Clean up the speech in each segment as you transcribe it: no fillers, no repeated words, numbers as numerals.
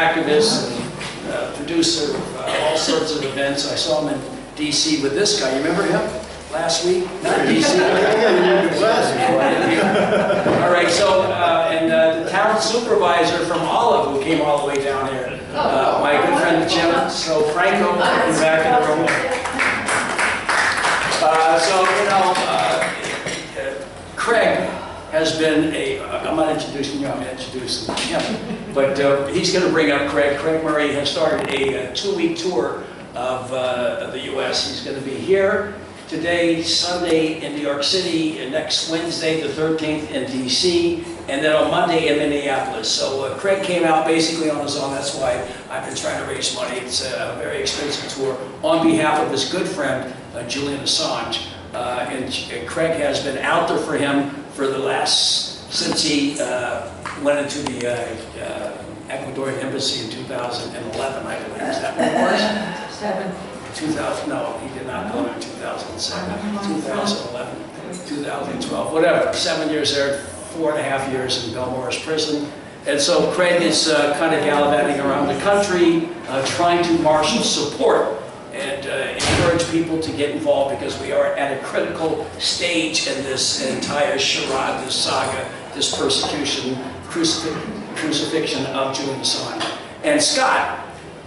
activist and producer of all sorts of events. I saw him in D.C. with this guy. You remember him? Last week? Not D.C. All right, so, and the town supervisor from Olive, who came all the way down here, my good friend Jim, so Franco, in back in the room. Craig has been I'm not introducing you, I'm introducing him, but he's going to bring up Craig. Craig Murray has started a 2-week tour of the U.S. He's going to be here today, Sunday in New York City, and next Wednesday, the 13th, in D.C., and then on Monday in Minneapolis. So Craig came out basically on his own. That's why I've been trying to raise money. It's a very expensive tour on behalf of his good friend, Julian Assange. And Craig has been out there for him for the last, since he went into the Ecuadorian embassy in 2011, I believe. Is that what it was? 2000, no, he did not go in 2007, 2011, 2012, whatever. 7 years there, 4.5 years in Belmore's prison. And so Craig is kind of gallivanting around the country, trying to marshal support and encourage people to get involved, because we are at a critical stage in this entire charade, this saga, this persecution, crucifixion of Julian Assange. And Scott,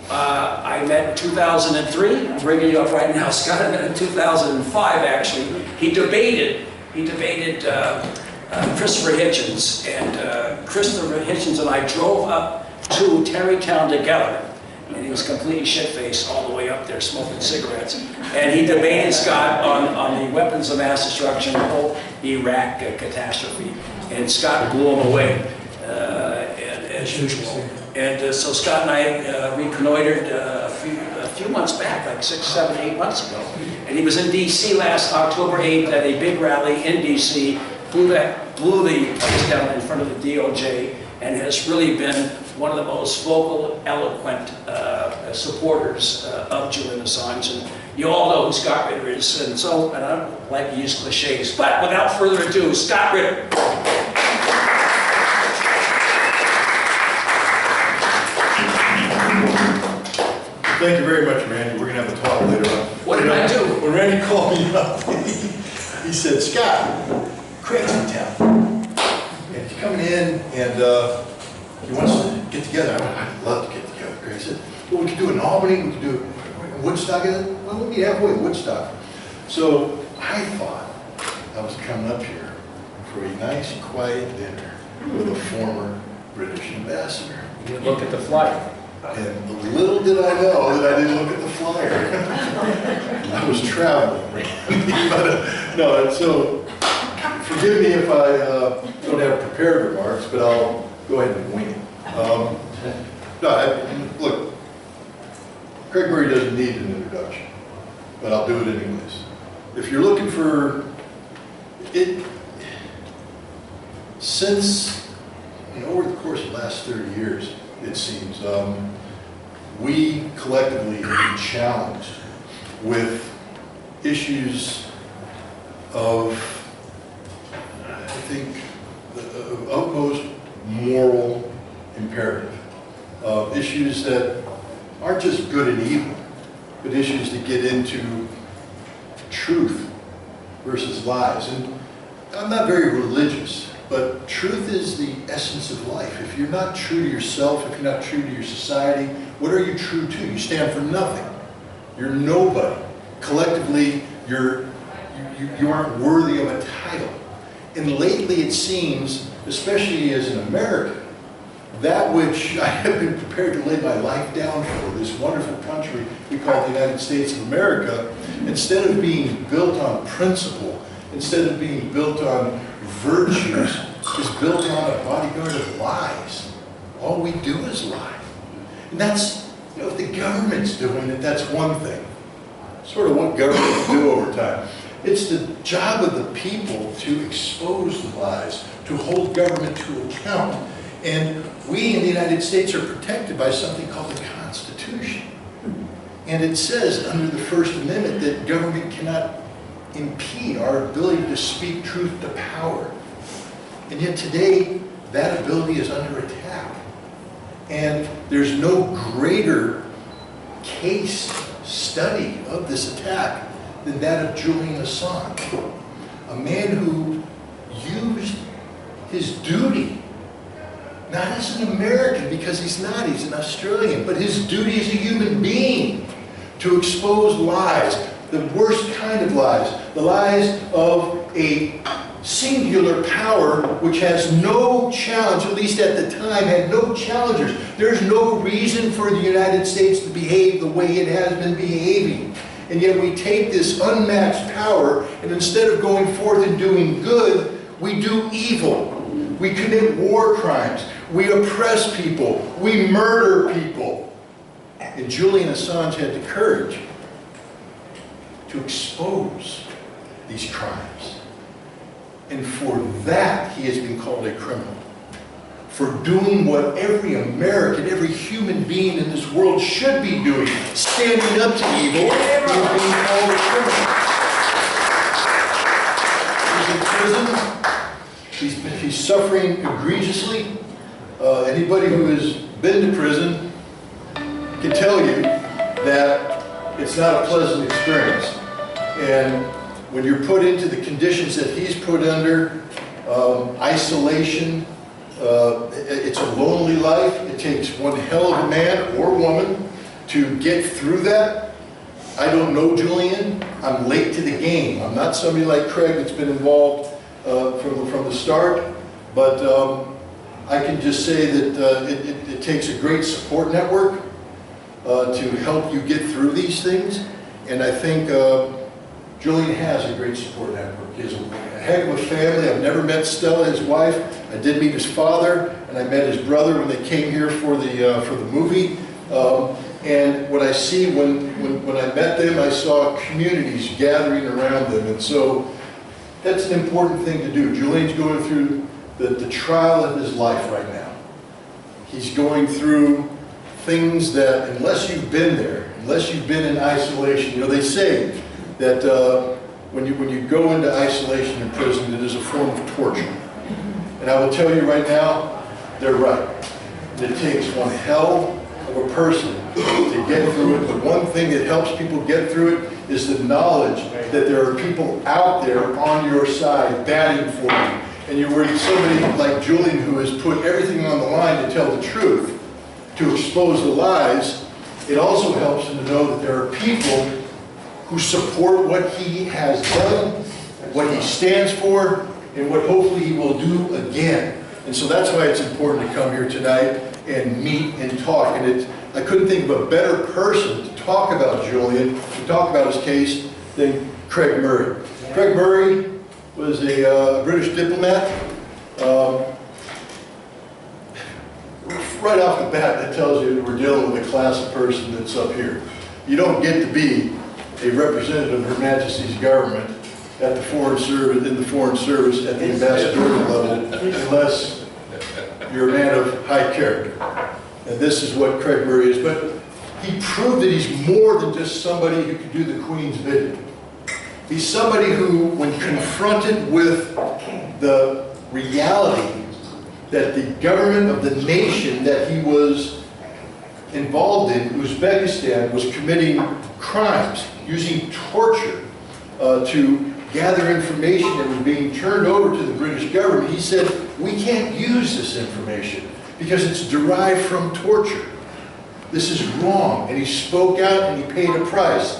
I met in 2003, I'm bringing you up right now. Scott I met in 2005, actually. He debated Christopher Hitchens, and Christopher Hitchens and I drove up to Tarrytown together, and he was completely shit-faced all the way up there smoking cigarettes. And he debated Scott on the weapons of mass destruction, the whole Iraq catastrophe, and Scott blew him away, as usual. And so Scott and I reconnoitered a few months back, like 6, 7, 8 months ago. And he was in D.C. last October 8th at a big rally in D.C., blew the place down in front of the DOJ, and has really been one of the most vocal, eloquent supporters of Julian Assange. And you all know who Scott Ritter is, and so, and I don't like to use cliches, but without further ado, Scott Ritter. Thank you very much, Randy. We're going to have a talk later on. What did I do? When Randy called me up, he said, Scott, Craig's in town. And he's coming in, and he wants to get together. I went, I'd love to get together. Craig said, well, we could do it in Albany, we could do it in Woodstock. Well, we'll meet halfway in Woodstock. So I thought I was coming up here for a nice, quiet dinner with a former British ambassador. You look at the flyer. And little did I know that I didn't look at the flyer. I was traveling, but no, so forgive me if I don't have prepared remarks, but I'll go ahead and wing it. Look, Craig Murray doesn't need an introduction, but I'll do it anyways. If you're looking for it, since, over the course of the last 30 years, it seems, we collectively have been challenged with issues of, I think, the utmost moral imperative, issues that aren't just good and evil, but issues that get into truth versus lies. And I'm not very religious, but truth is the essence of life. If you're not true to yourself, if you're not true to your society, what are you true to? You stand for nothing. You're nobody. Collectively, you aren't worthy of a title. And lately it seems, especially as an American, that which I have been prepared to lay my life down for, this wonderful country we call the United States of America, instead of being built on principle, instead of being built on virtues, is built on a bodyguard of lies. All we do is lie. And that's, if the government's doing it, that's one thing. Sort of what governments do over time. It's the job of the people to expose the lies, to hold government to account. And we in the United States are protected by something called the Constitution. And it says under the First Amendment that government cannot impede our ability to speak truth to power. And yet today, that ability is under attack. And there's no greater case study of this attack than that of Julian Assange, a man who used his duty, not as an American, because he's not, he's an Australian, but his duty as a human being to expose lies, the worst kind of lies, the lies of a singular power which has no challenge, at least at the time, had no challengers. There's no reason for the United States to behave the way it has been behaving. And yet we take this unmatched power, and instead of going forth and doing good, we do evil. We commit war crimes. We oppress people. We murder people. And Julian Assange had the courage to expose these crimes. And for that, he has been called a criminal. For doing what every American, every human being in this world should be doing, standing up to evil, he is being called a criminal. He's in prison. He's suffering egregiously. Anybody who has been to prison can tell you that it's not a pleasant experience. And when you're put into the conditions that he's put under, isolation, it's a lonely life. It takes one hell of a man or woman to get through that. I don't know Julian. I'm late to the game. I'm not somebody like Craig that's been involved from the start, but I can just say that it takes a great support network to help you get through these things, and I think Julian has a great support network. He has a heck of a family. I've never met Stella, his wife. I did meet his father, and I met his brother when they came here for the movie. And what I see when I met them, I saw communities gathering around them, and so that's an important thing to do. Julian's going through the trial of his life right now. He's going through things that, unless you've been there, unless you've been in isolation, you know, they say that when you go into isolation in prison, it is a form of torture. And I will tell you right now, they're right. It takes one hell of a person to get through it. The one thing that helps people get through it is the knowledge that there are people out there on your side batting for you. And you're with somebody like Julian who has put everything on the line to tell the truth, to expose the lies. It also helps him to know that there are people who support what he has done, what he stands for, and what hopefully he will do again. And so that's why it's important to come here tonight and meet and talk. And I couldn't think of a better person to talk about Julian, to talk about his case, than Craig Murray. Yeah. Craig Murray was a British diplomat. Right off the bat, that tells you that we're dealing with a class of person that's up here. You don't get to be a representative of Her Majesty's government at the foreign service, in the foreign service, at the ambassadorial level, unless you're a man of high character. And this is what Craig Murray is. But he proved that he's more than just somebody who could do the Queen's bidding. He's somebody who, when confronted with the reality that the government of the nation that he was involved in, Uzbekistan, was committing crimes, using torture to gather information that was being turned over to the British government, he said, we can't use this information because it's derived from torture. This is wrong. And he spoke out and he paid a price.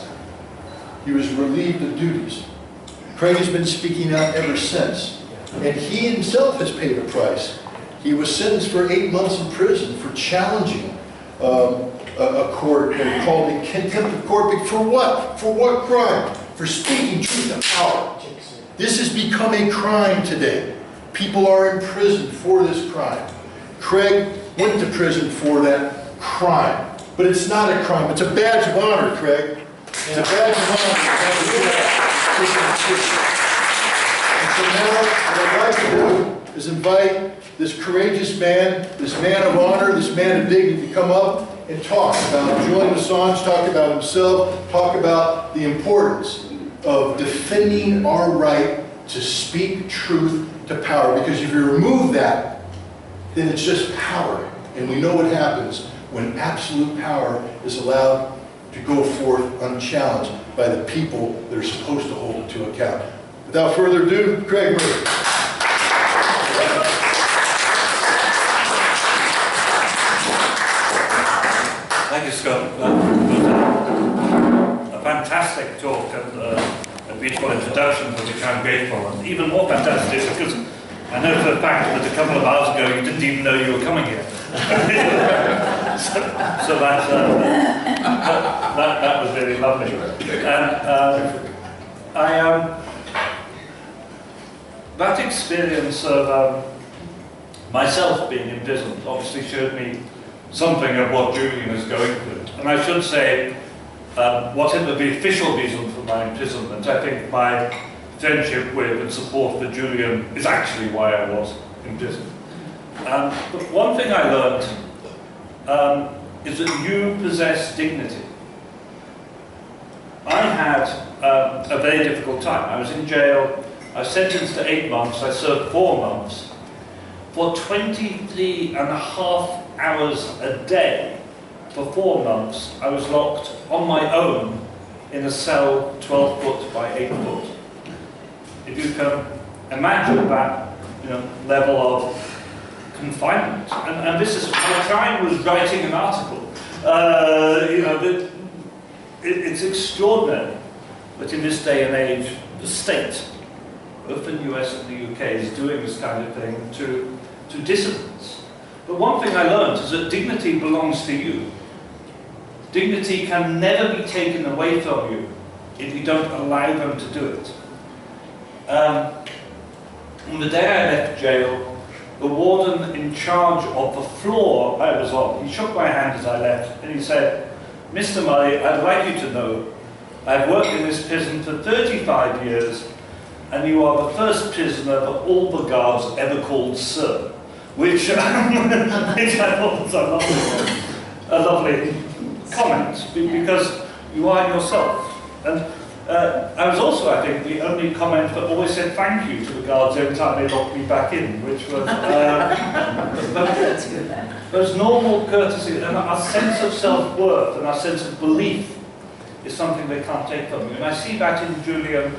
He was relieved of duties. Craig has been speaking out ever since. And he himself has paid a price. He was sentenced for 8 months in prison for challenging a court and called in contempt of court. For what? For what crime? For speaking truth to power. This has become a crime today. People are in prison for this crime. Craig went to prison for that crime. But it's not a crime. It's a badge of honor, Craig. It's a badge of honor. And so now what I'd like to do is invite this courageous man, this man of honor, this man of dignity to come up and talk about Julian Assange, talk about himself, talk about the importance of defending our right to speak truth to power. Because if you remove that, then it's just power. And we know what happens when absolute power is allowed to go forth unchallenged by the people that are supposed to hold it to account. Without further ado, Craig Murray. Thank you, Scott. That was a fantastic talk and a beautiful introduction for which I'm grateful. And even more fantastic because I know for a fact that a couple of hours ago you didn't even know you were coming here. so that was really lovely. That experience of myself being imprisoned obviously showed me something of what Julian is going through. And I should say, whatever the official reason for my imprisonment, I think my friendship with and support for Julian is actually why I was imprisoned. But one thing I learned is that you possess dignity. I had a very difficult time. I was in jail. I was sentenced to 8 months. I served 4 months. For 23.5 hours a day, for 4 months, I was locked on my own in a cell 12 foot by 8 foot. If you can imagine that, level of confinement, and this is my crime was writing an article. It's extraordinary that in this day and age, the state, both the US and the UK, is doing this kind of thing to dissidents. But one thing I learned is that dignity belongs to you. Dignity can never be taken away from you if you don't allow them to do it. On the day I left jail, the warden in charge of the floor I was on, he shook my hand as I left and he said, "Mr. Murray, I'd like you to know I've worked in this prison for 35 years and you are the first prisoner that all the guards ever called sir," which I thought was a lovely comment, because you are yourself. And I was also, I think, the only comment that always said thank you to the guards every time they locked me back in, which was those normal courtesy and our sense of self-worth and our sense of belief is something they can't take from you. And I see that in Julian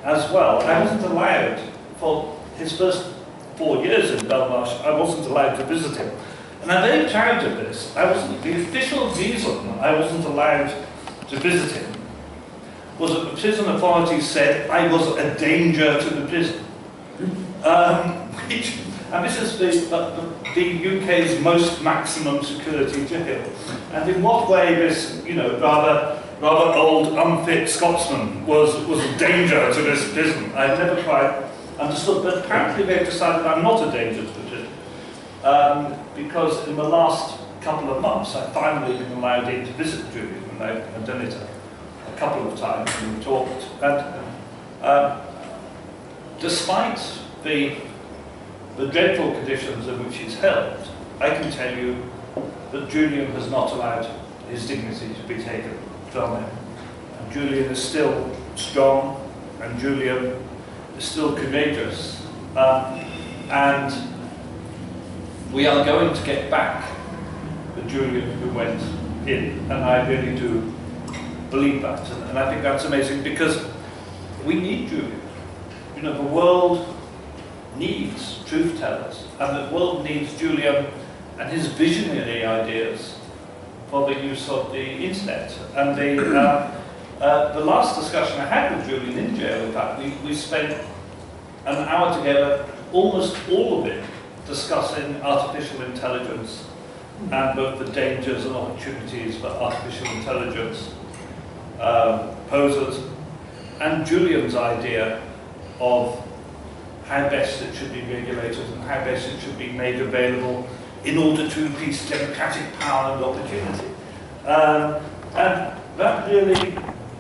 as well. I wasn't allowed, for his first 4 years in Belmarsh, I wasn't allowed to visit him. And I'm very proud of this. The official reason I wasn't allowed to visit him was that the prison authorities said I was a danger to the prison. And this is the UK's most maximum security jail. And in what way this, rather old, unfit Scotsman was a danger to this prison, I've never quite understood. But apparently they've decided I'm not a danger to the prison. Because in the last couple of months, I've finally been allowed in to visit Julian, and I've done it a couple of times and we talked. And despite the dreadful conditions in which he's held, I can tell you that Julian has not allowed his dignity to be taken from him. And Julian is still strong, and Julian is still courageous. And we are going to get back the Julian who went in, and I really do believe that. And I think that's amazing because we need Julian. The world needs truth tellers, and the world needs Julian and his visionary ideas for the use of the internet. And the last discussion I had with Julian in jail, in fact, we spent an hour together, almost all of it discussing artificial intelligence and both the dangers and opportunities that artificial intelligence poses, and Julian's idea of how best it should be regulated and how best it should be made available in order to increase democratic power and opportunity. And that really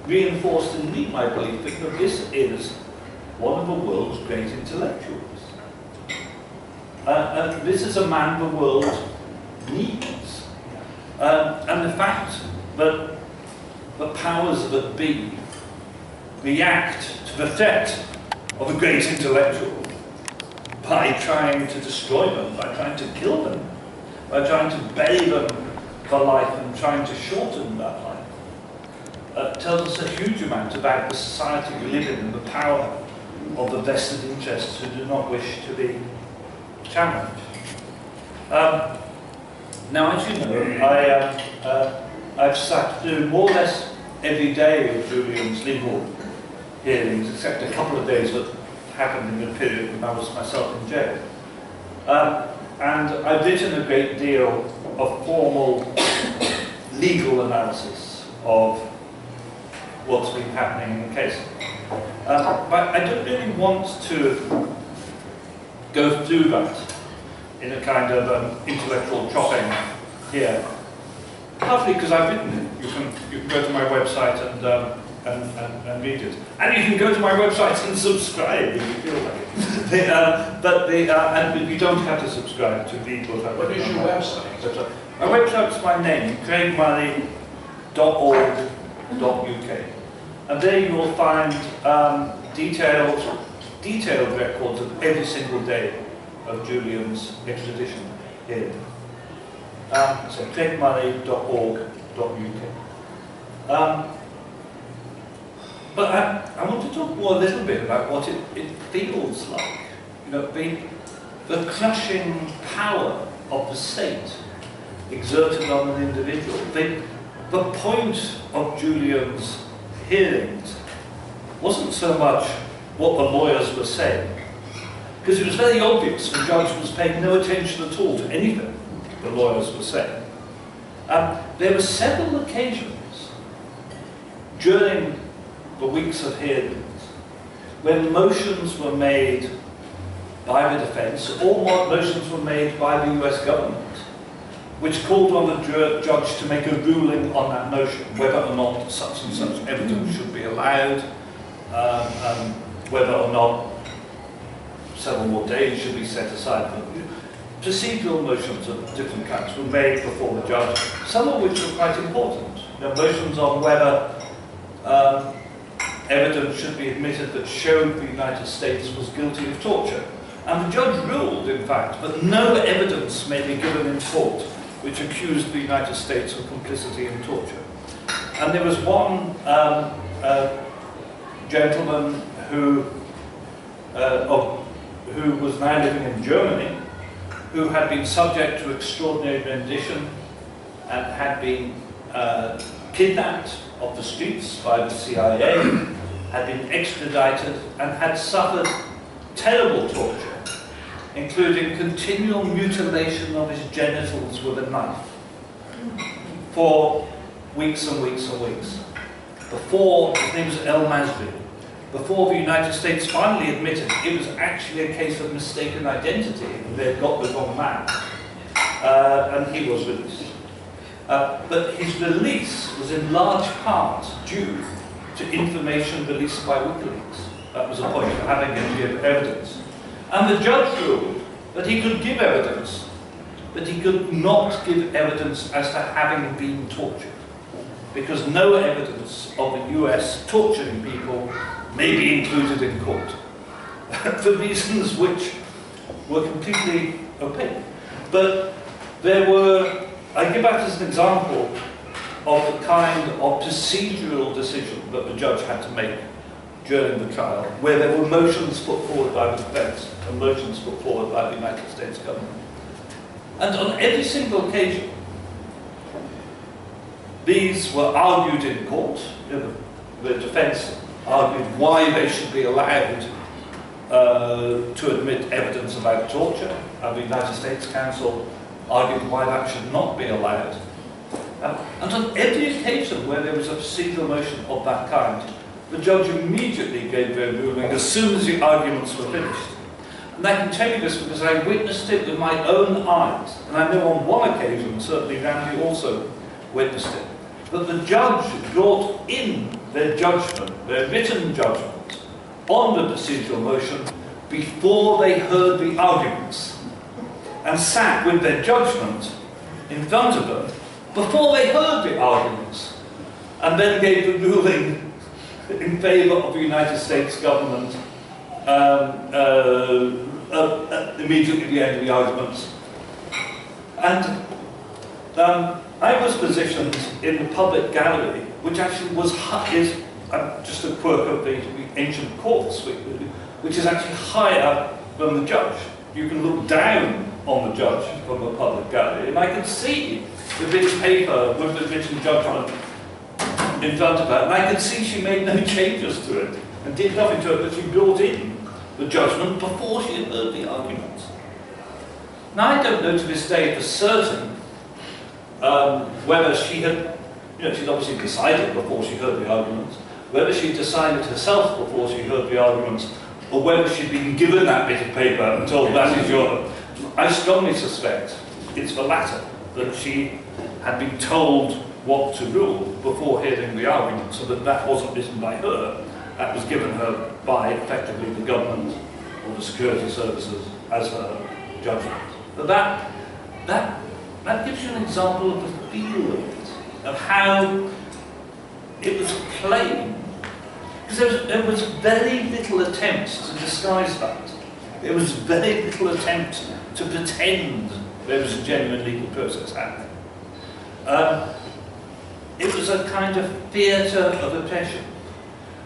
reinforced in me my belief that this is one of the world's great intellectuals. This is a man the world needs. And the fact that the powers that be react to the threat of a great intellectual by trying to destroy them, by trying to kill them, by trying to bury them for life and trying to shorten that life, tells us a huge amount about the society we live in and the power of the vested interests who do not wish to be challenged. Now, as you know, I've sat through more or less every day of Julian's legal hearings, except a couple of days that happened in the period when I was myself in jail. And I've written a great deal of formal legal analysis of what's been happening in the case. But I don't really want to go through that in a kind of intellectual chopping here. Partly because I've written it. You can go to my website and read it. And you can go to my website and subscribe if you feel like it. And you don't have to subscribe to read what I've What written. is your website? My website's my name, craigmurray.org.uk. And there you will find detailed records of every single day of Julian's extradition hearing. So craigmurray.org.uk. But I want to talk more a little bit about what it feels like. You know, the crushing power of the state exerted on an individual. The point of Julian's hearings wasn't so much what the lawyers were saying, because it was very obvious the judge was paying no attention at all to anything the lawyers were saying. There were several occasions during the weeks of hearings when motions were made by the defence or motions were made by the US government which called on the judge to make a ruling on that motion, whether or not such and such evidence should be allowed, whether or not several more days should be set aside. Procedural motions of different kinds were made before the judge, some of which were quite important. You know, motions on whether evidence should be admitted that showed the United States was guilty of torture. And the judge ruled, in fact, that no evidence may be given in court which accused the United States of complicity in torture. And there was one gentleman who was now living in Germany, who had been subject to extraordinary rendition and had been kidnapped off the streets by the CIA, had been extradited and had suffered terrible torture, including continual mutilation of his genitals with a knife for weeks and weeks and weeks. Before, his name was El Masri, before the United States finally admitted it was actually a case of mistaken identity, and they had got the wrong man, and he was released. But his release was in large part due to information released by WikiLeaks. That was the point of having him give evidence. And the judge ruled that he could give evidence, but he could not give evidence as to having been tortured, because no evidence of the US torturing people may be included in court, for reasons which were completely opaque. But there were, I give that as an example of the kind of procedural decision that the judge had to make during the trial, where there were motions put forward by the defence and motions put forward by the United States government. And on every single occasion, these were argued in court. You know, the defence argued why they should be allowed to admit evidence about torture, and the United States counsel argued why that should not be allowed. And on every occasion where there was a procedural motion of that kind, the judge immediately gave their ruling as soon as the arguments were finished. And I can tell you this because I witnessed it with my own eyes, and I know on one occasion, certainly Randy also witnessed it, that the judge brought in their judgment, their written judgment, on the procedural motion before they heard the arguments, and sat with their judgment in front of them before they heard the arguments, and then gave the ruling in favour of the United States government immediately at the end of the arguments. And I was positioned in the public gallery, which actually is just a quirk of the ancient courts, which is actually higher than the judge. You can look down on the judge from the public gallery, and I could see the bit of paper with the written judgment in front of her, and I could see she made no changes to it and did nothing to it, but she brought in the judgment before she had heard the arguments. Now, I don't know to this day for certain whether she had, she'd obviously decided before she heard the arguments, whether she decided herself before she heard the arguments, or whether she'd been given that bit of paper and told that is your. I strongly suspect it's the latter, that she had been told what to rule before hearing the argument, so that wasn't written by her, that was given her by effectively the government or the security services as her judgment. But that gives you an example of the feel of it, of how it was plain. Because there was very little attempt to disguise that. There was very little attempt to pretend there was a genuine legal process happening. It was a kind of theatre of oppression.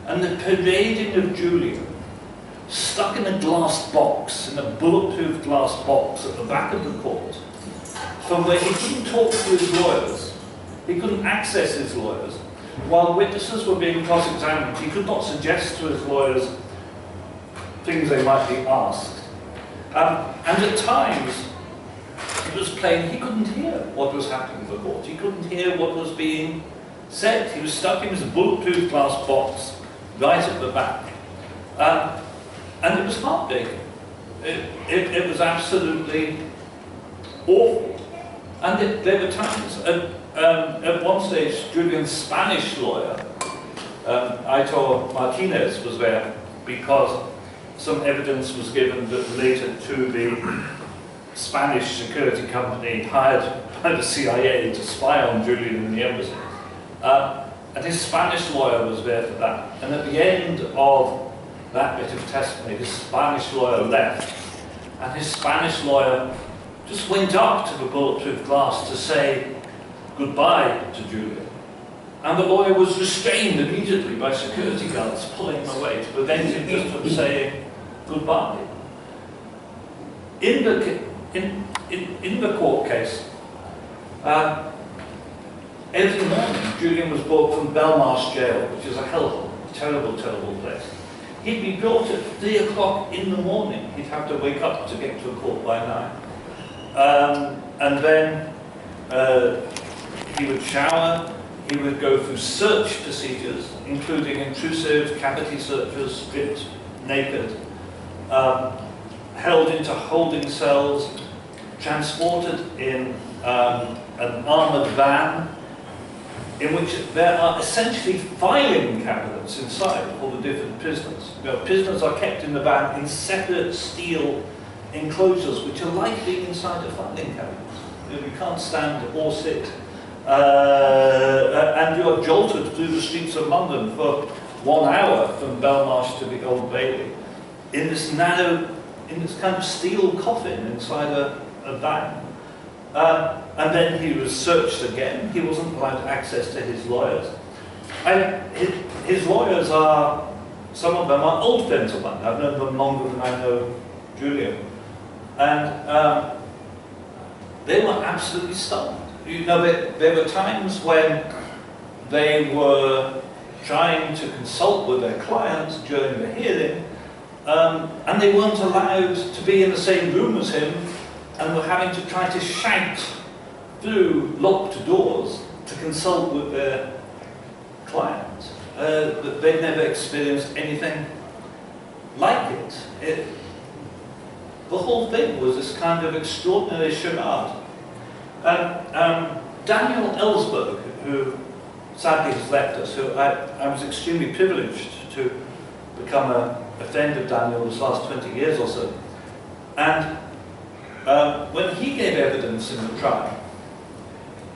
And the parading of Julian, stuck in a glass box, in a bulletproof glass box at the back of the court, from where he couldn't talk to his lawyers, he couldn't access his lawyers, while witnesses were being cross-examined, he could not suggest to his lawyers things they might be asked. And at times, it was plain he couldn't hear what was happening in the court. He couldn't hear what was being said. He was stuck in his bulletproof glass box right at the back. And it was heartbreaking. It was absolutely awful. And there were times, at one stage, Julian's Spanish lawyer, Aitor Martinez, was there because some evidence was given that related to the Spanish security company hired by the CIA to spy on Julian in the embassy. And his Spanish lawyer was there for that. And at the end of that bit of testimony, his Spanish lawyer left. And his Spanish lawyer just went up to the bulletproof glass to say goodbye to Julian. And the lawyer was restrained immediately by security guards pulling him away to prevent him just from saying goodbye. In the court case, every morning Julian was brought from Belmarsh jail, which is a hellhole, terrible, terrible place. He'd be brought at 3 o'clock in the morning. He'd have to wake up to get to a court by 9. And then he would shower, he would go through search procedures, including intrusive cavity searches, stripped naked, held into holding cells, transported in an armoured van, in which there are essentially filing cabinets inside for the different prisoners. Prisoners are kept in the van in separate steel enclosures, which are like being inside a filing cabinet. You can't stand or sit. And you are jolted through the streets of London for 1 hour from Belmarsh to the Old Bailey in this narrow, in this kind of steel coffin inside a van. And then he was searched again. He wasn't allowed access to his lawyers. And his lawyers are, some of them are old friends of mine. I've known them longer than I know Julian. And they were absolutely stunned. There were times when they were trying to consult with their clients during the hearing, and they weren't allowed to be in the same room as him, and were having to try to shout through locked doors to consult with their client. They'd never experienced anything like it. The whole thing was this kind of extraordinary charade. Daniel Ellsberg, who sadly has left us, who I was extremely privileged to become a friend of Daniel this last 20 years or so. And when he gave evidence in the trial,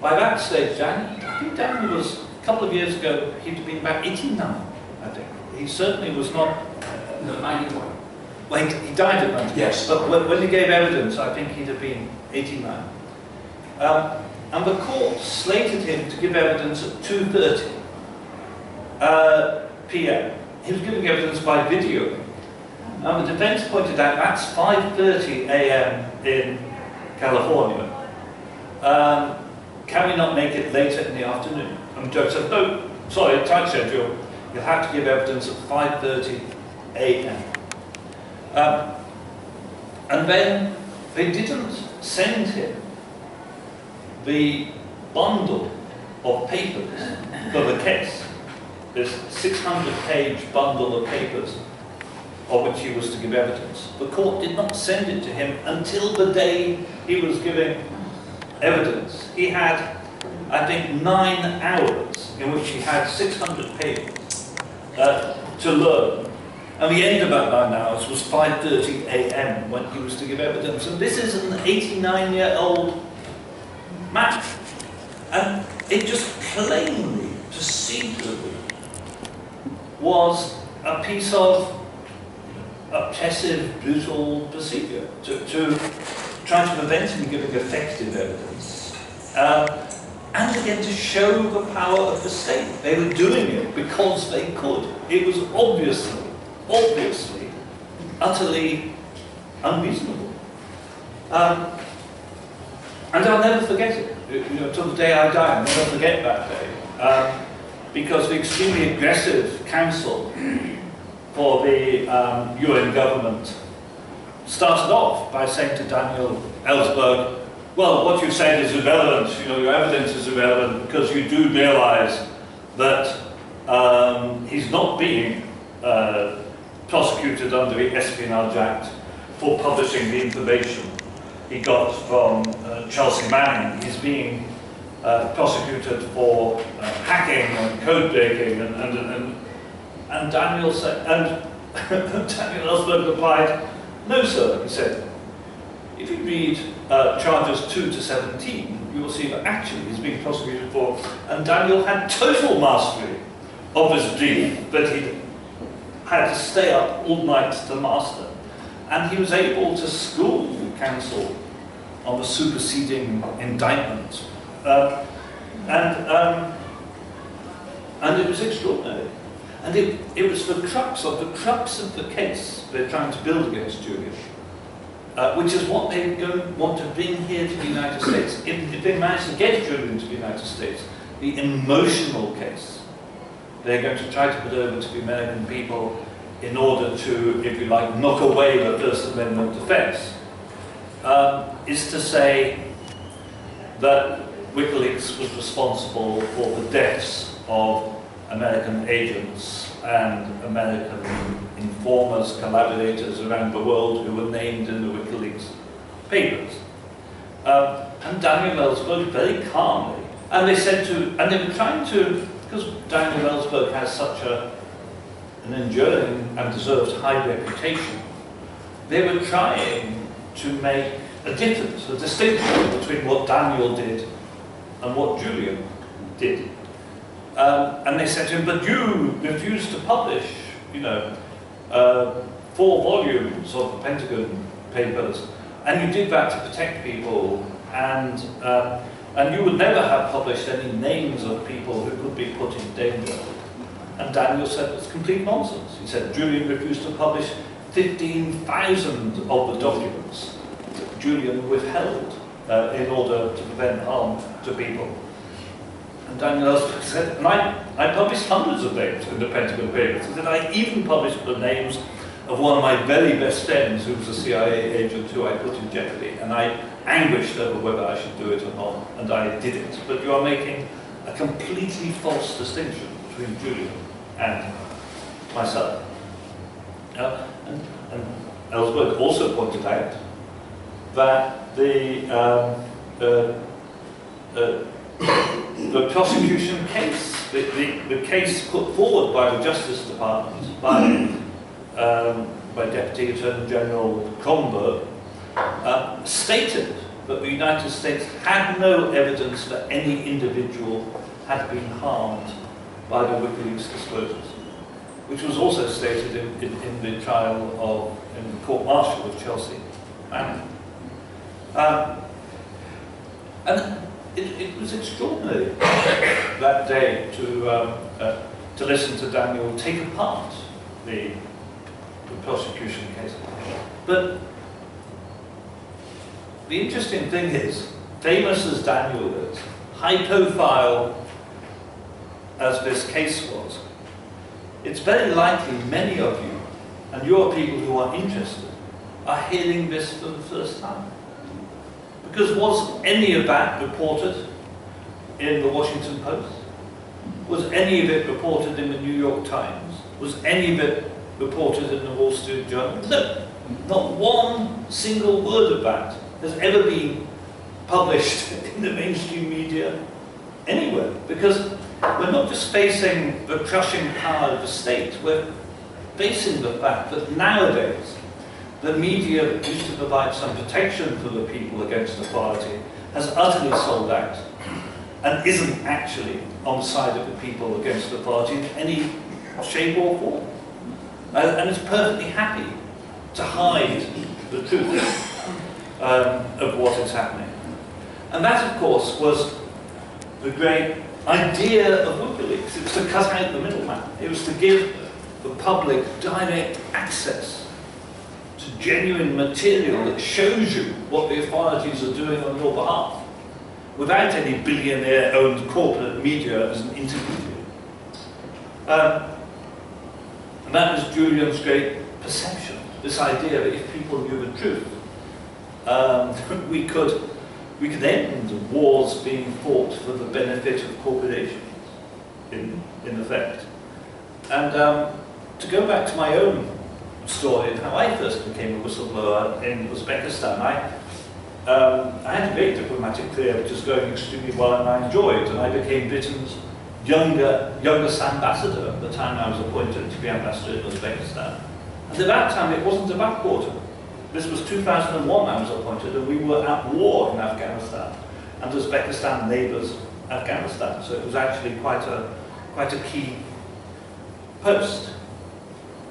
by that stage, I think Daniel was, a couple of years ago, he'd been about 89, I think. He certainly was not... No, 91. Well, he died at 91. Yes. But when he gave evidence, I think he'd have been 89. And the court slated him to give evidence at 2:30 p.m. He was giving evidence by video. And the defense pointed out that's 5:30 a.m. in California. Can we not make it later in the afternoon? And the judge said, no, sorry, tight schedule. You'll have to give evidence at 5:30 a.m. And then they didn't send him the bundle of papers for the case, this 600-page bundle of papers of which he was to give evidence. The court did not send it to him until the day he was giving evidence. He had, I think, 9 hours in which he had 600 pages to learn. And the end of that 9 hours was 5:30 a.m. when he was to give evidence. And this is an 89-year-old man. And it just plainly, procedurally, was a piece of obsessive, brutal procedure to try to prevent him giving effective evidence. And again, to show the power of the state. They were doing it because they could. It was obviously, utterly unreasonable. And I'll never forget it. Till the day I die, I'll never forget that day. Because the extremely aggressive counsel for the UN government started off by saying to Daniel Ellsberg, well, what you said is irrelevant, your evidence is irrelevant because you do realise that he's not being prosecuted under the Espionage Act for publishing the information he got from Chelsea Manning. He's being prosecuted for hacking and code breaking, and Daniel said, and Daniel Ellsberg replied, no, sir, he said, if you read charges 2 to 17, you will see that actually he's being prosecuted for, and Daniel had total mastery of his brief that he had to stay up all night to master. And he was able to school the counsel on the superseding indictment. And it was extraordinary. And it was the crux of the case they're trying to build against Julian, which is what they want to bring here to the United States. If they manage to get Julian to the United States, the emotional case they're going to try to put over to the American people in order to, if you like, knock away the First Amendment defense, is to say that WikiLeaks was responsible for the deaths of American agents and American informers, collaborators around the world who were named in the WikiLeaks papers. And Daniel Ellsberg very calmly, and they were trying to, because Daniel Ellsberg has such an enduring and deserved high reputation, they were trying to make a difference, a distinction between what Daniel did and what Julian did. And they said to him, but you refused to publish, 4 volumes of the Pentagon papers, and you did that to protect people, and you would never have published any names of people who could be put in danger. And Daniel said, it's complete nonsense. He said, Julian refused to publish 15,000 of the documents that Julian withheld in order to prevent harm to people. And Daniel Ellsberg said, and I published hundreds of names in the Pentagon papers. He said, I even published the names of one of my very best friends who was a CIA agent who I put in jeopardy, and I anguished over whether I should do it or not, and I did it. But you are making a completely false distinction between Julian and myself. And Ellsberg also pointed out that the prosecution case, the case put forward by the Justice Department, by Deputy Attorney General Kronberg, stated that the United States had no evidence that any individual had been harmed by the WikiLeaks disclosures, which was also stated in the trial in the court-martial of Chelsea Manning. And it was extraordinary that day to listen to Daniel take apart the prosecution case. But the interesting thing is, famous as Daniel is, high profile as this case was, it's very likely many of you, and your people who are interested, are hearing this for the first time. Because was any of that reported in the Washington Post? Was any of it reported in the New York Times? Was any of it reported in the Wall Street Journal? No, not one single word of that has ever been published in the mainstream media anywhere. Because we're not just facing the crushing power of the state, we're facing the fact that nowadays the media that used to provide some protection for the people against authority has utterly sold out and isn't actually on the side of the people against authority in any shape or form. And it's perfectly happy to hide the truth of what is happening. And that, of course, was the great idea of WikiLeaks. It was to cut out the middleman. It was to give the public direct access to genuine material that shows you what the authorities are doing on your behalf, without any billionaire-owned corporate media as an intermediary. And that was Julian's great perception, this idea that if people knew the truth, we could end wars being fought for the benefit of corporations, in effect. And to go back to my own story of how I first became a whistleblower in Uzbekistan, I had a great diplomatic career which was going extremely well and I enjoyed, and I became Britain's youngest ambassador at the time I was appointed to be ambassador in Uzbekistan. And at that time it wasn't a back quarter. This was 2001 I was appointed, and we were at war in Afghanistan, and Uzbekistan neighbours Afghanistan, so it was actually quite a key post.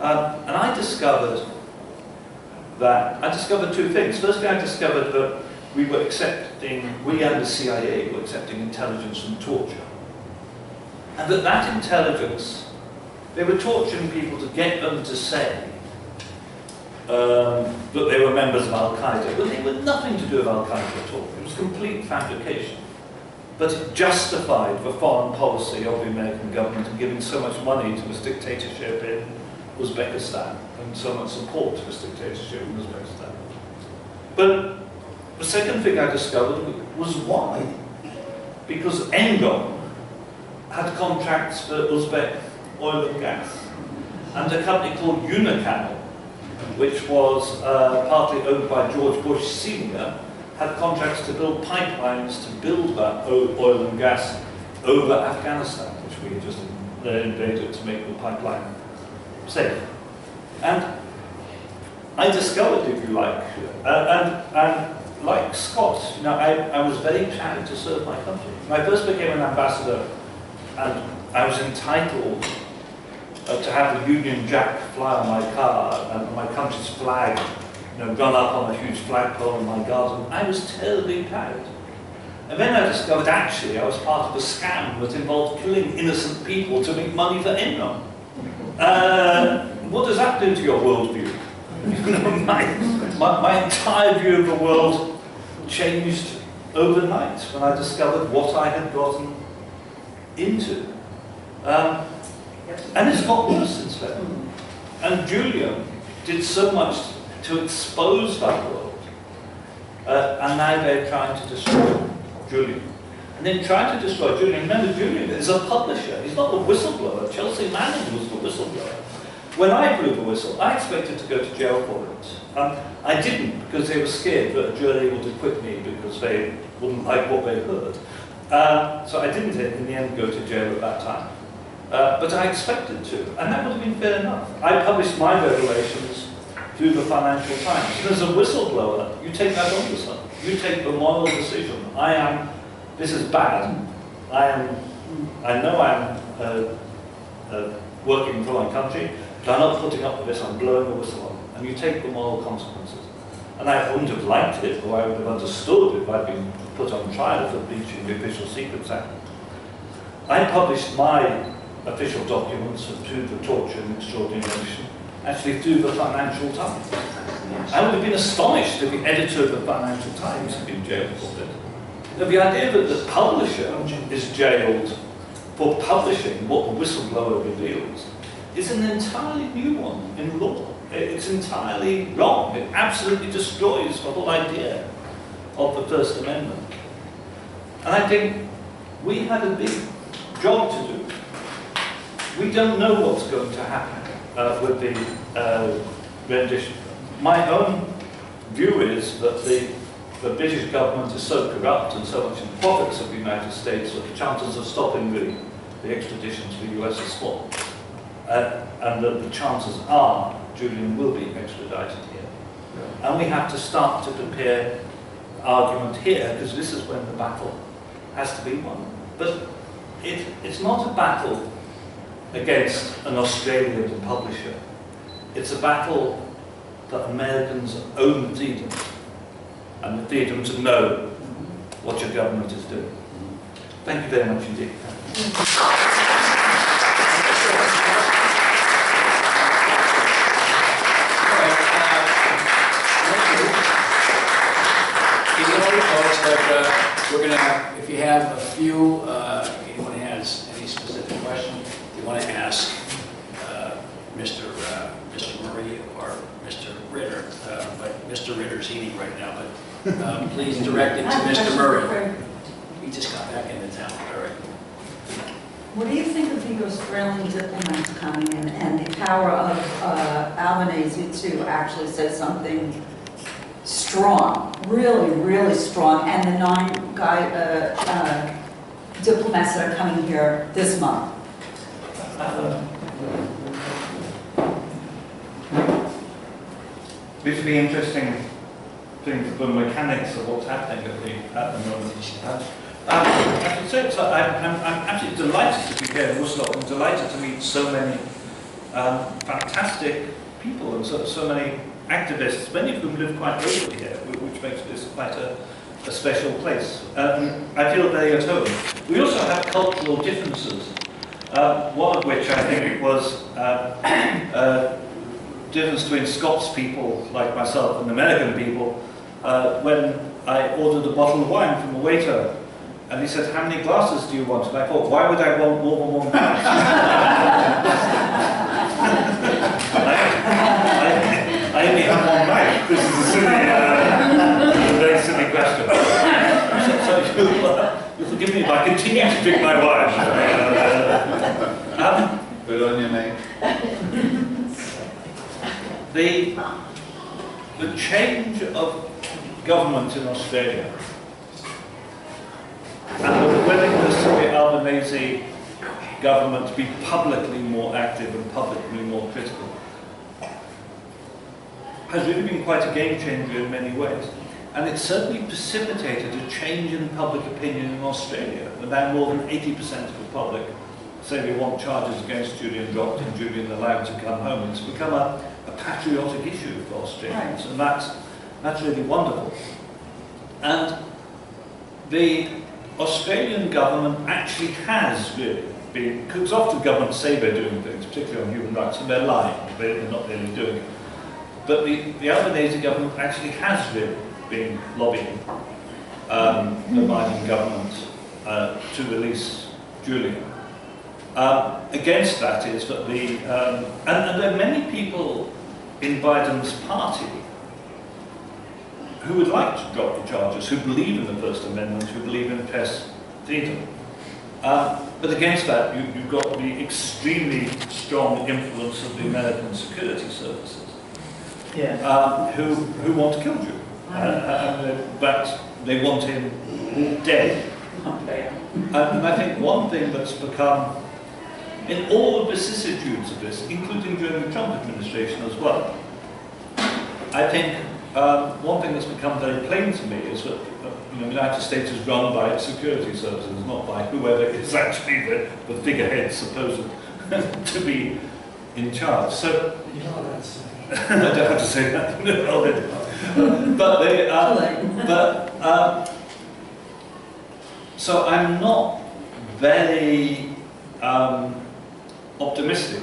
And I discovered two things. Firstly, I discovered that we and the CIA were accepting intelligence from torture. And that intelligence, they were torturing people to get them to say that they were members of Al-Qaeda. But they were nothing to do with Al-Qaeda at all. It was complete fabrication. But it justified the foreign policy of the American government in giving so much money to this dictatorship in Uzbekistan and so much support to this dictatorship in Uzbekistan. But the second thing I discovered was why. Because Engon had contracts for Uzbek oil and gas, and a company called Unical, which was partly owned by George Bush Sr., had contracts to build pipelines to build that oil and gas over Afghanistan, which we had just invaded to make the pipeline safe. And I discovered, if you like, and like Scott, I was very proud to serve my country. When I first became an ambassador, and I was entitled to have the Union Jack fly on my car and my country's flag, run up on a huge flagpole in my garden. I was terribly proud. And then I discovered actually I was part of a scam that involved killing innocent people to make money for Enron. What does that do to your worldview? my entire view of the world changed overnight when I discovered what I had gotten into. And it's got worse since then. And Julian did so much to expose that world. And now they're trying to destroy Julian. And then trying to destroy Julian. Remember, Julian is a publisher. He's not the whistleblower. Chelsea Manning was the whistleblower. When I blew the whistle, I expected to go to jail for it. I didn't, because they were scared that a jury would acquit me because they wouldn't like what they heard. So I didn't, in the end, go to jail at that time. But I expected to, and that would have been fair enough. I published my revelations through the Financial Times. And as a whistleblower, you take that on yourself. You take the moral decision. This is bad. I know I'm working for my country, but I'm not putting up with this, I'm blowing the whistle on. And you take the moral consequences. And I wouldn't have liked it, or I would have understood if I'd been put on trial for breaching the Official Secrets Act. I published my official documents through the torture and extraordinary edition, actually through the Financial Times. I would have been astonished if the editor of the Financial Times had been jailed for it. Now, the idea that the publisher is jailed for publishing what the whistleblower reveals is an entirely new one in law. It's entirely wrong. It absolutely destroys the whole idea of the First Amendment. And I think we had a big job to do. We don't know what's going to happen with the rendition. My own view is that the British government is so corrupt and so much in pockets of the United States that the chances of stopping the extradition to the US are small. And that the chances are Julian will be extradited here. Yeah. And we have to start to prepare argument here, because this is when the battle has to be won. But it's not a battle against an Australian publisher. It's a battle for Americans' own freedom, and the freedom to know what your government is doing. Thank you very much indeed. We're going to, if you have a few, if anyone has any specific question, if you want to ask Mr. Murray or Mr. Ritter, but Mr. Ritter's eating right now, but please direct it to Mr. Murray. He just got back into town. All right. What do you think of the Australian diplomats coming in and the power of Albanese to actually say something strong, really, really strong, and the 9 diplomats that are coming here this month? This will be interesting thing for the mechanics of what's happening at the moment. I can say so. I'm absolutely delighted to be here in Woodstock and delighted to meet so many fantastic people and so many activists, many of whom live quite locally here, which makes this quite a special place. I feel very at home. We also have cultural differences, one of which I think was difference between Scots people like myself and American people when I ordered a bottle of wine from a waiter. And he said, "How many glasses do you want?" And I thought, why would I want more than one glass? I only have one knife. This is a silly, very silly question. So you'll forgive me if I continue to drink my wine. Good on you, mate. The change of government in Australia and the willingness of the Albanese government to be publicly more active and publicly more critical has really been quite a game changer in many ways. And it certainly precipitated a change in public opinion in Australia. Now more than 80% of the public say they want charges against Julian dropped and Julian allowed to come home. It's become a patriotic issue for Australians, and that's really wonderful. And the Australian government actually has really been, because often governments say they're doing things, particularly on human rights, and they're lying, they're not really doing it. But the Albanese government actually has really been lobbying the Biden government to release Julian. Against that is that and there are many people in Biden's party who would like to drop the charges, who believe in the First Amendment, who believe in press freedom. But against that, you've got the extremely strong influence of the American security services, who want to kill Julian. But they want him dead. And I think one thing that's become, in all the vicissitudes of this, including during the Trump administration as well, I think one thing that's become very plain to me is that the United States is run by its security services, not by whoever is actually the figurehead supposed to be in charge. So you don't have to say that. I don't have to say that. but they, Too late. so I'm not very optimistic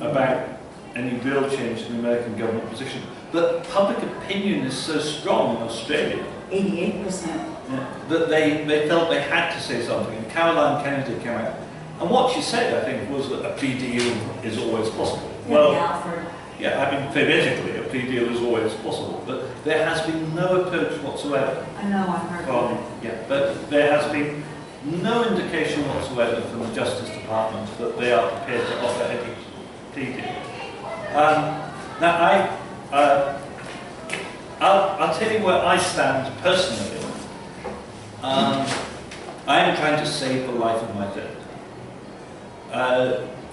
about any real change in the American government position. But public opinion is so strong in Australia 88%. that they felt they had to say something. And Caroline Kennedy came out. And what she said, I think, was that a plea deal is always possible. Well, Alfred. yeah, I mean, theoretically, a plea deal is always possible. But there has been no approach whatsoever. I know, I've heard From, that. yeah, but there has been no indication whatsoever from the Justice Department that they are prepared to offer any plea deal. Now, I'll tell you where I stand personally. I am trying to save the life of my dad.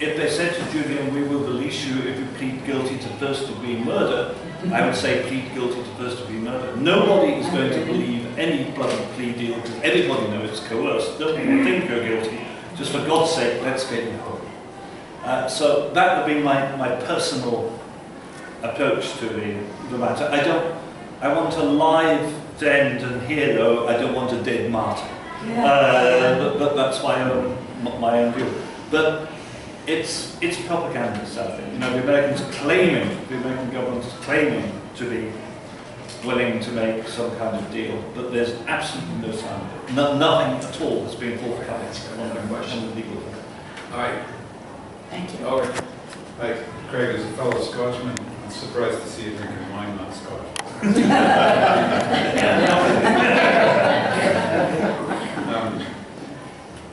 If they said to Julian, we will release you if you plead guilty to first-degree murder, I would say plead guilty to first-degree murder. Nobody is going to believe any bloody plea deal because everybody knows it's coerced. Nobody will think you're guilty. Just for God's sake, let's get you home. So that would be my personal approach to the matter. I want a live friend and hero. I don't want a dead martyr. But that's my own view. But it's propaganda, sadly. You know, the American government is claiming to be willing to make some kind of deal, but there's absolutely no sign of it. Nothing at all has been forthcoming on the legal front. All right. Thank you. All right. Hi, Craig, as a fellow Scotsman, I'm surprised to see you drinking wine, not Scotch.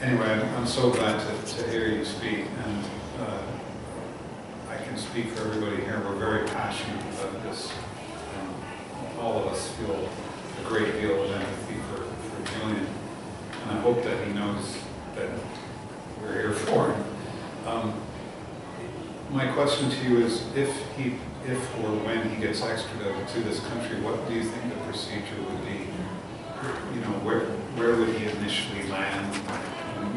Anyway, I'm so glad to hear you speak, and I can speak for everybody here. We're very passionate about this. All of us feel a great deal of empathy for Julian, and I hope that he knows that we're here for him. My question to you is, if or when he gets extradited to this country, what do you think the procedure would be? You know, where would he initially land?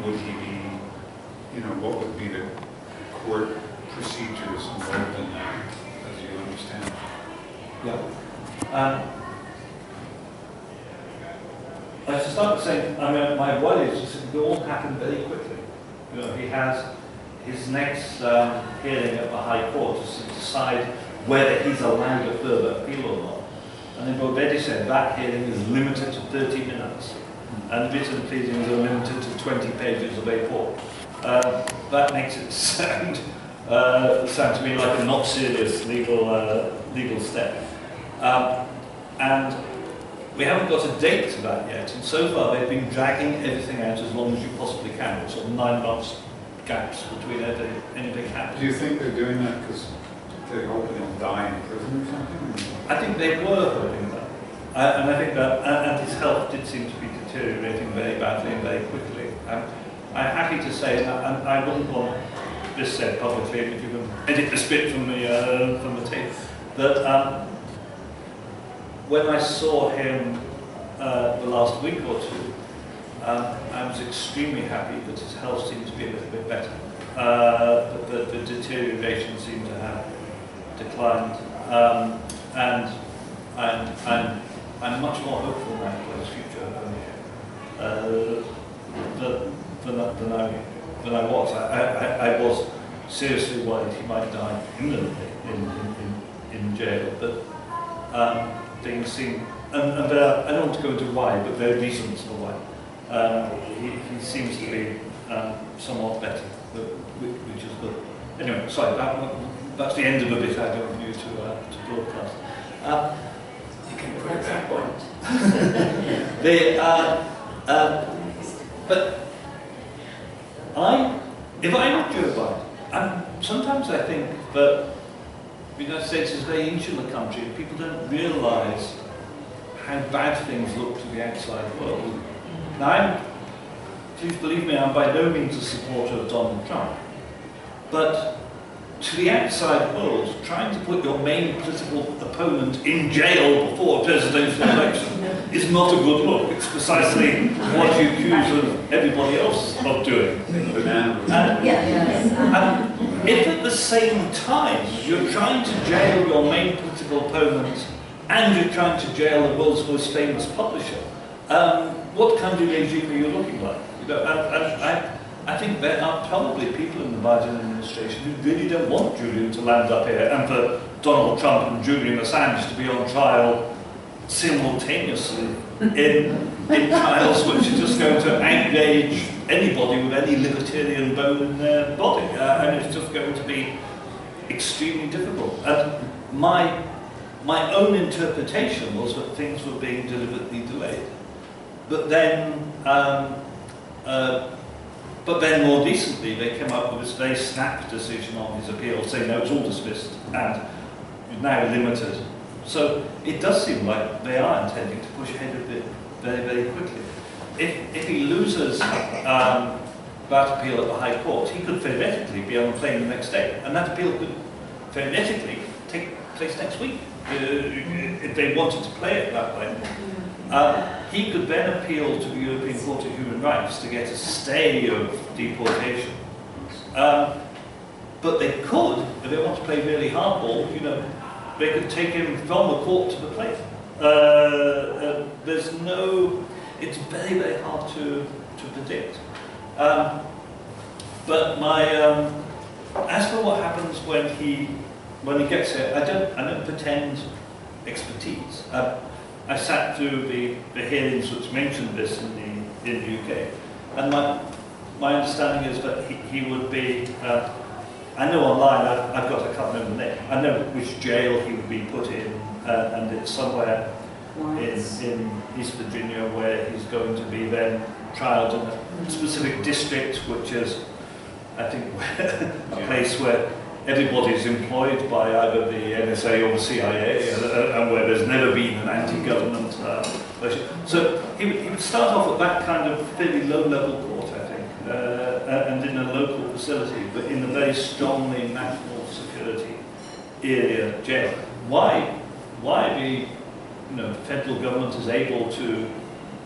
Would he be, you know, what would be the court procedures involved in that, as you understand? Yeah. I should start by saying, I mean, my worry is just it will all happen very quickly. You know, he has his next hearing at the High Court to decide whether he's allowed a further appeal or not. And they've already said that hearing is limited to 30 minutes. And written pleadings are limited to 20 pages of A4. That makes it sound to me like a not serious legal step. And we haven't got a date to that yet. And so far they've been dragging everything out as long as you possibly can. Sort of 9 months gaps between anything happens. Do you think they're doing that because they're hoping he'll die in prison or something? I think they were hoping that. And I think that, and his health did seem to be deteriorating very badly and very quickly. I'm happy to say, and I wouldn't want this said publicly, if you can edit this bit from the tape, that when I saw him the last week or two, I was extremely happy that his health seemed to be a little bit better. The deterioration seemed to have declined, and I'm much more hopeful now for his future than I was. I was seriously worried he might die imminently in jail, but things seem, and I don't want to go into why, but there are reasons for why. He seems to be somewhat better, which is good. Anyway, sorry, that's the end of the bit I don't want you to broadcast. You can put it back on. But if I were Joe Biden, sometimes I think that the United States is a very insular country. People don't realise how bad things look to the outside world. Now, please believe me, I'm by no means a supporter of Donald Trump. But to the outside world, trying to put your main political opponent in jail before a presidential election is not a good look. It's precisely what you accuse of everybody else of doing. And if at the same time you're trying to jail your main political opponent and you're trying to jail the world's most famous publisher, what kind of regime are you looking like? You know, I think there are probably people in the Biden administration who really don't want Julian to land up here, and for Donald Trump and Julian Assange to be on trial simultaneously in trials which are just going to outrage anybody with any libertarian bone in their body, and it's just going to be extremely difficult. And my own interpretation was that things were being deliberately delayed, but then more recently they came up with this very snap decision on his appeal, saying no, it's all dismissed and now limited. So it does seem like they are intending to push ahead of it very, very quickly. If he loses that appeal at the High Court, he could theoretically be on a plane the next day, and that appeal could theoretically take place next week, if they wanted to play it that way. He could then appeal to the European Court of Human Rights to get a stay of deportation. But they could, if they want to play really hardball, you know, they could take him from the court to the plane. There's no, it's very, very hard to predict. But as for what happens when he gets here, I don't pretend expertise. I sat through the hearings which mentioned this in the UK, and my understanding is that he would be. I know online, I've got a couple of the name. I know which jail he would be put in, and it's somewhere in East Virginia where he's going to be then trialed in a specific district, which is, I think, a place where everybody's employed by either the NSA or the CIA, and where there's never been an anti-government version. So he would start off at that kind of fairly low-level court, I think, and in a local facility, but in a very strongly national security area jail. Why the federal government is able to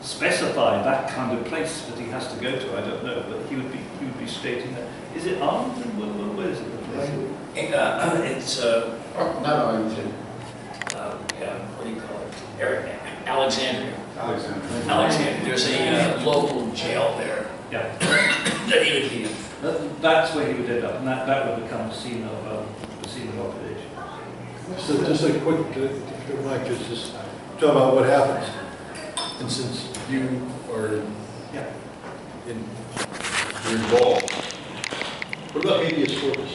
specify that kind of place that he has to go to, I don't know, but he would be straight in there. Is it armed? Where is it? It's Not Arlington. what do you call it? Alexandria. Alexander. Alexandria. There's a local jail there Yeah. that he would be in. That's where he would end up, and that would become the scene of operation. So just a quick, if you don't mind, just talk about what happens. And since you are Yeah. you're involved, what about habeas corpus?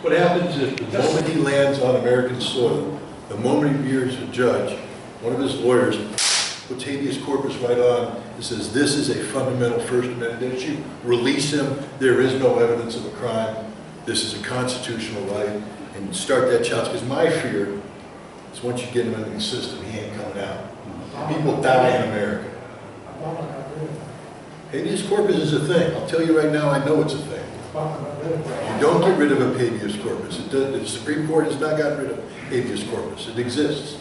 What happens if the moment he lands on American soil, the moment he hears a judge, one of his lawyers puts habeas corpus right on and says, this is a fundamental First Amendment issue, release him, there is no evidence of a crime, this is a constitutional right, and start that challenge. Because my fear is once you get him into the system, he ain't coming out. People die in America. Habeas corpus is a thing. I'll tell you right now, I know it's a thing. You don't get rid of a habeas corpus. The Supreme Court has not gotten rid of habeas corpus. It exists.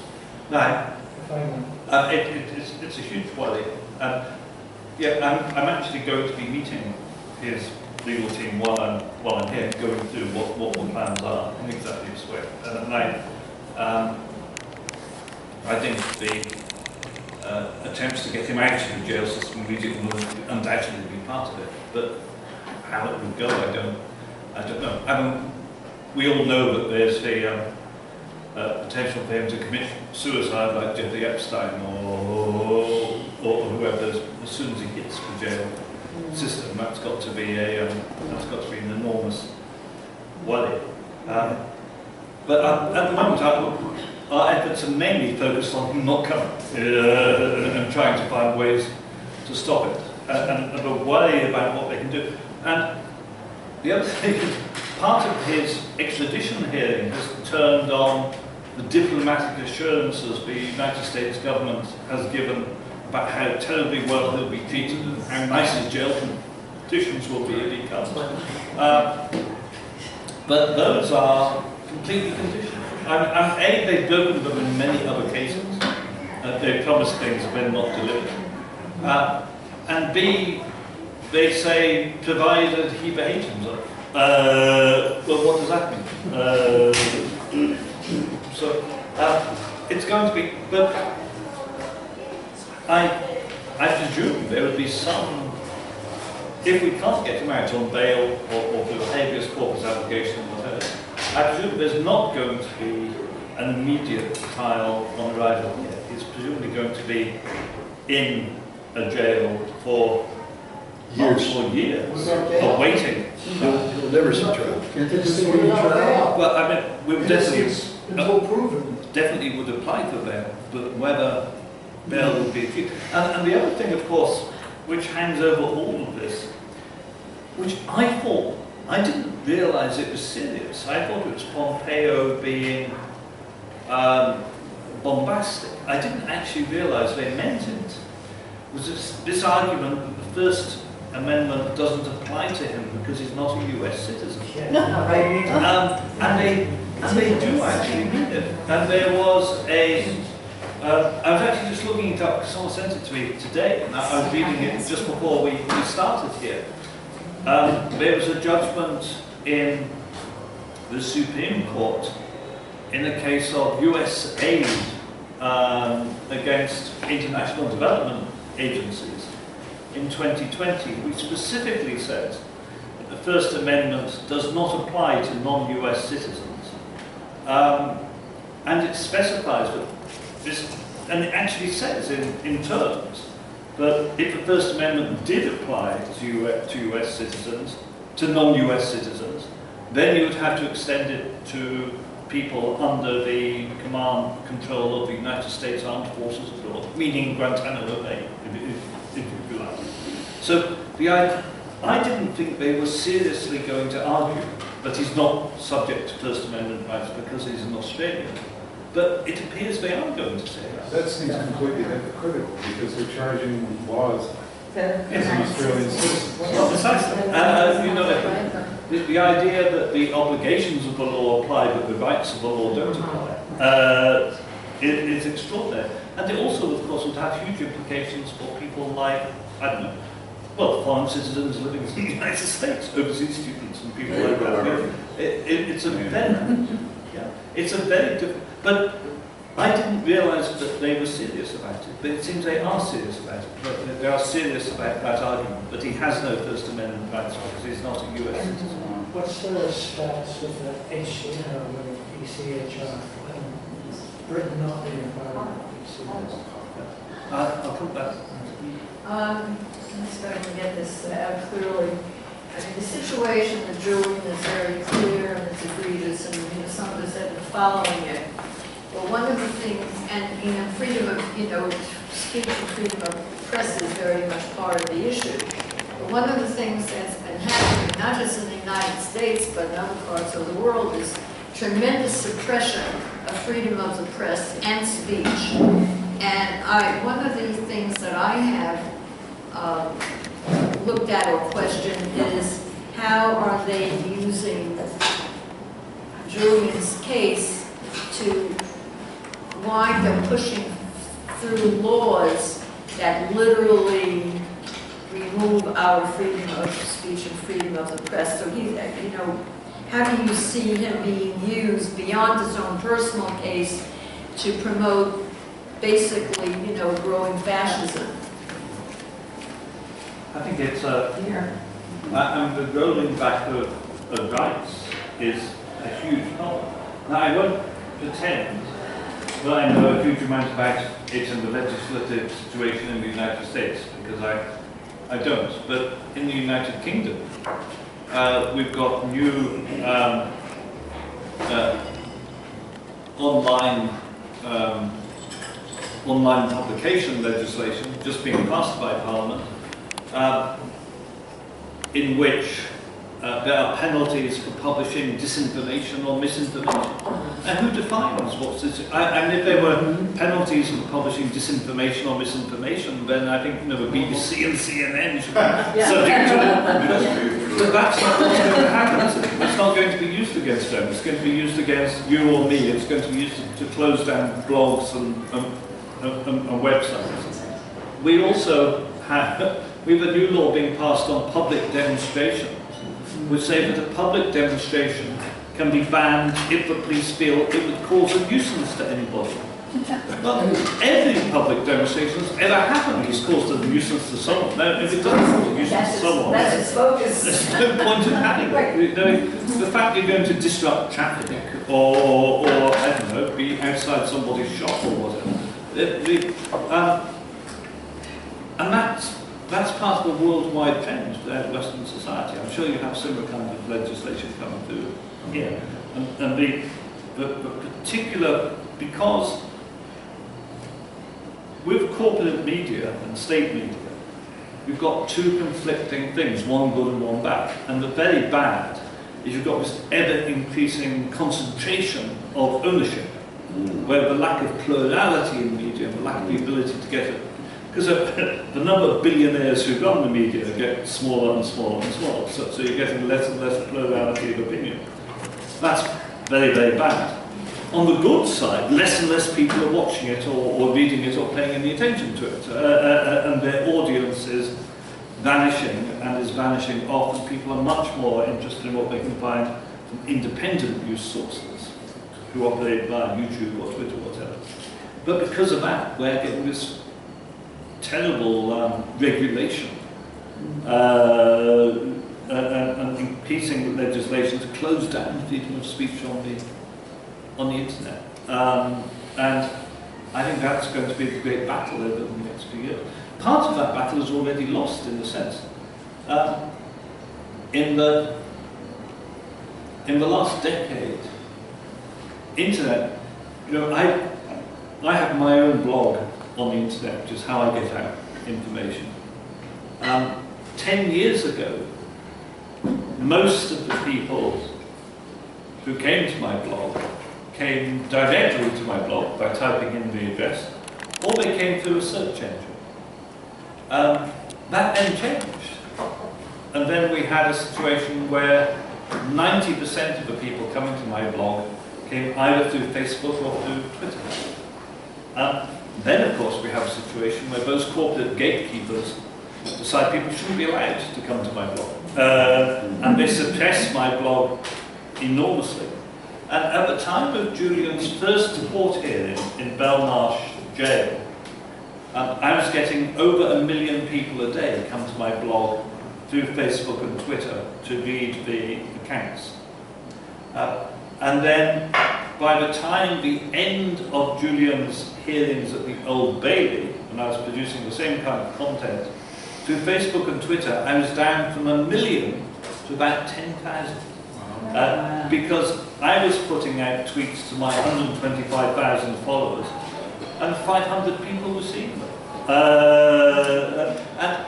No, it's a huge worry. Yeah, I'm actually going to be meeting his legal team while I'm here, going through what the plans are in exactly this way. I think the attempts to get him out of the jail system immediately will undoubtedly be part of it. But how it would go, I don't know. We all know that there's the potential for him to commit suicide, like Jeffrey Epstein or whoever. As soon as he hits the jail system, that's got to be an enormous worry. But at the moment, our efforts are mainly focused on him not coming and trying to find ways to stop it, and a worry about what they can do. And the other thing is, part of his extradition hearing has turned on the diplomatic assurances the United States government has given about how terribly well he'll be treated and how nice his jail conditions will be if he comes. But those are completely conditional. And A, they've broken them in many other cases. They've promised things and then not delivered. And B, they say, provided he behaves himself. Well, what does that mean? it's going to be, but I presume there would be some, if we can't get him out on bail or through a habeas corpus application, I presume there's not going to be an immediate trial on arrival here. He's presumably going to be in a jail for months or years, awaiting. He'll never see trial. Can't they just put it on bail? Well, I mean, we would Until proven. definitely would apply for bail, but whether bail would be achieved. And the other thing, of course, which hangs over all of this, which I thought, I didn't realise it was serious. I thought it was Pompeo being bombastic. I didn't actually realise they meant it. Was this argument that the First Amendment doesn't apply to him because he's not a US citizen. And they do actually mean it. And there was a, I was actually just looking it up because someone sent it to me today, and I was reading it just before we started here. There was a judgment in the Supreme Court in a case of US aid against international development agencies in 2020, which specifically says that the First Amendment does not apply to non-US citizens. And it specifies that this, and it actually says in terms that if the First Amendment did apply to US citizens, to non-US citizens, then you would have to extend it to people under the command control of the United States Armed Forces abroad, meaning Guantanamo Bay, if you like. So I didn't think they were seriously going to argue that he's not subject to First Amendment rights because he's an Australian. But it appears they are going to say that. That seems completely hypocritical because they're charging laws as Yes. an Australian citizen. Well, precisely. You know, the idea that the obligations of the law apply but the rights of the law don't apply is extraordinary. And it also, of course, would have huge implications for people like, I don't know, well, foreign citizens living in the United States, overseas students and people like that. It's a very different, but I didn't realise that they were serious about it, but it seems they are serious about it. But they are serious about that argument, that he has no First Amendment rights because he's not a US citizen. What's the status of the HCR with ECHR and Britain not being a part of ECHR? I'll put that. Let's go and get this out clearly. I mean, the situation that Julian is very clear and it's egregious, and some of us have been following it. But one of the things, and freedom of, speech and freedom of press is very much part of the issue. But one of the things that's been happening, not just in the United States, but in other parts of the world, is tremendous suppression of freedom of the press and speech. And one of the things that I have looked at or questioned is how are they using Julian's case to wind up pushing through laws that literally remove our freedom of speech and freedom of the press. So how do you see him being used beyond his own personal case to promote basically, growing fascism? I think it's and the rolling back of rights is a huge problem. Now, I won't pretend that I know a huge amount about it in the legislative situation in the United States, because I don't. But in the United Kingdom, we've got new online publication legislation just being passed by Parliament, in which there are penalties for publishing disinformation or misinformation. And who defines what's this? And if there were penalties for publishing disinformation or misinformation, then I think the BBC and CNN should be subject to it. But that's not what's going to happen, is it? It's not going to be used against them. It's going to be used against you or me. It's going to be used to close down blogs and websites. We also have a new law being passed on public demonstrations, which say that a public demonstration can be banned if the police feel it would cause a nuisance to anybody. Well, every public demonstration that's ever happened has caused a nuisance to someone. Now, if it doesn't cause a nuisance to someone, That's its focus. there's no point in having it. You know, the fact you're going to disrupt traffic or I don't know, be outside somebody's shop or whatever. And that's part of a worldwide trend throughout Western society. I'm sure you have similar kinds of legislation coming through here. And the particular, because with corporate media and state media, you've got two conflicting things, one good and one bad. And the very bad is you've got this ever-increasing concentration of ownership, where the lack of plurality in media, the lack of the ability to get it, because the number of billionaires who run the media get smaller and smaller and smaller, so you're getting less and less plurality of opinion. That's very, very bad. On the good side, less and less people are watching it or reading it or paying any attention to it, and their audience is vanishing and is vanishing off, and people are much more interested in what they can find from independent news sources who operate via YouTube or Twitter or whatever. But because of that, we're getting this terrible regulation and increasing legislation to close down freedom of speech on the internet. And I think that's going to be the great battle over the next few years. Part of that battle is already lost in the sense. In the last decade, internet, you know, I have my own blog on the internet, which is how I get out information. 10 years ago, most of the people who came to my blog came directly to my blog by typing in the address, or they came through a search engine. That then changed. And then we had a situation where 90% of the people coming to my blog came either through Facebook or through Twitter. Then, of course, we have a situation where those corporate gatekeepers decide people shouldn't be allowed to come to my blog. And they suppress my blog enormously. And at the time of Julian's first court hearing in Belmarsh jail, I was getting over 1 million people a day come to my blog through Facebook and Twitter to read the accounts. And then, by the time the end of Julian's hearings at the Old Bailey, when I was producing the same kind of content, through Facebook and Twitter, I was down from 1 million to about 10,000. Because I was putting out tweets to my 125,000 followers, and 500 people were seeing them. And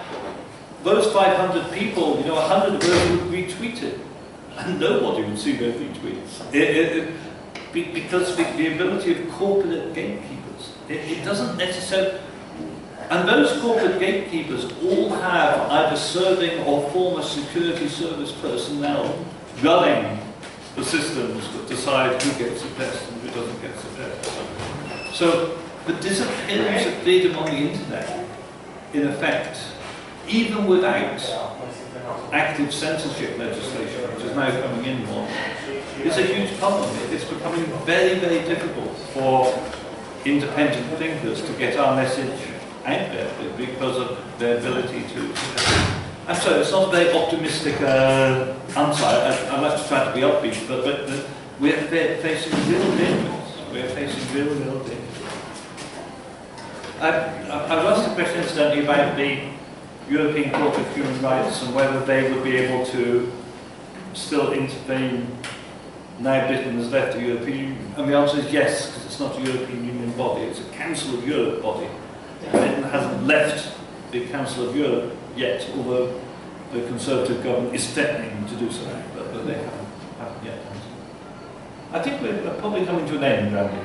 those 500 people, you know, 100 of those would retweet it, and nobody would see their retweets. Because the ability of corporate gatekeepers, it doesn't necessarily. And those corporate gatekeepers all have either serving or former security service personnel running the systems that decide who gets suppressed and who doesn't get suppressed. So the disappearance of freedom on the internet, in effect, even without active censorship legislation, which is now coming in more, is a huge problem. It's becoming very, very difficult for independent thinkers to get our message out there because of their ability to. I'm sorry, it's not a very optimistic answer. I like to try to be upbeat, but we're facing real dangers. We're facing real dangers. I've asked a question incidentally about the European Court of Human Rights and whether they would be able to still intervene now Britain has left the European Union. And the answer is yes, because it's not a European Union body, it's a Council of Europe body. Britain hasn't left the Council of Europe yet, although the Conservative government is threatening to do so, but they haven't yet. I think we're probably coming to an end, Randy.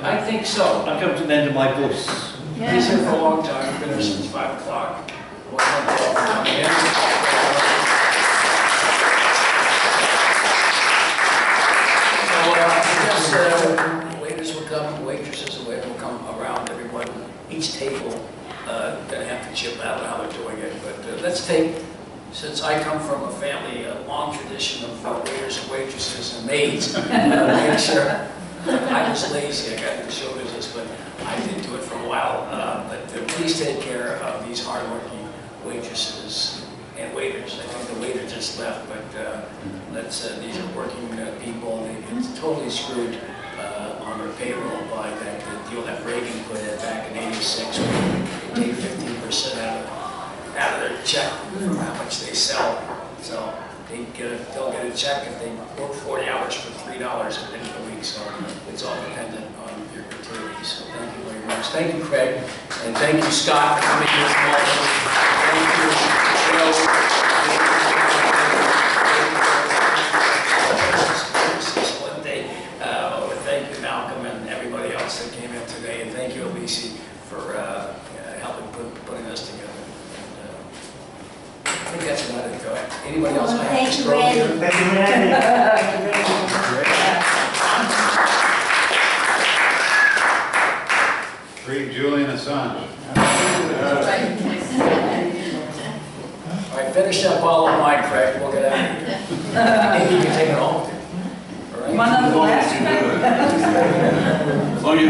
I think so. I'm coming to an end of my voice. He's here for a long time, I've been here since 5 o'clock. Waiters will come, waitresses and waiters will come around everyone, each table, gonna have to chip out how they're doing it. But let's take, since I come from a family, a long tradition of waiters and waitresses and maids, make sure I was lazy, I got into show business, but I did do it for a while. But please take care of these hardworking waitresses and waiters. I think the waiter just left, but these are working people. They get totally screwed on their payroll by that deal that Reagan put in back in '86, where they take 15% out of their check for how much they sell. So they'll get a check if they work 40 hours for $3 at the end of the week. So it's all dependent on your gratuity. So thank you very much. Thank you, Craig, and thank you, Scott, for coming here tomorrow. Thank you, Joe. Thank you, Malcolm, and everybody else that came in today, and thank you, Elise, for helping putting us together. I think that's about it. Go ahead. Anybody else? Well, thank you, Randy. Thank you, Randy. Free Julian Assange. All right, finish up all of mine, Craig. We'll get out of here. Maybe you can take it home. All right? You want another glass, Craig?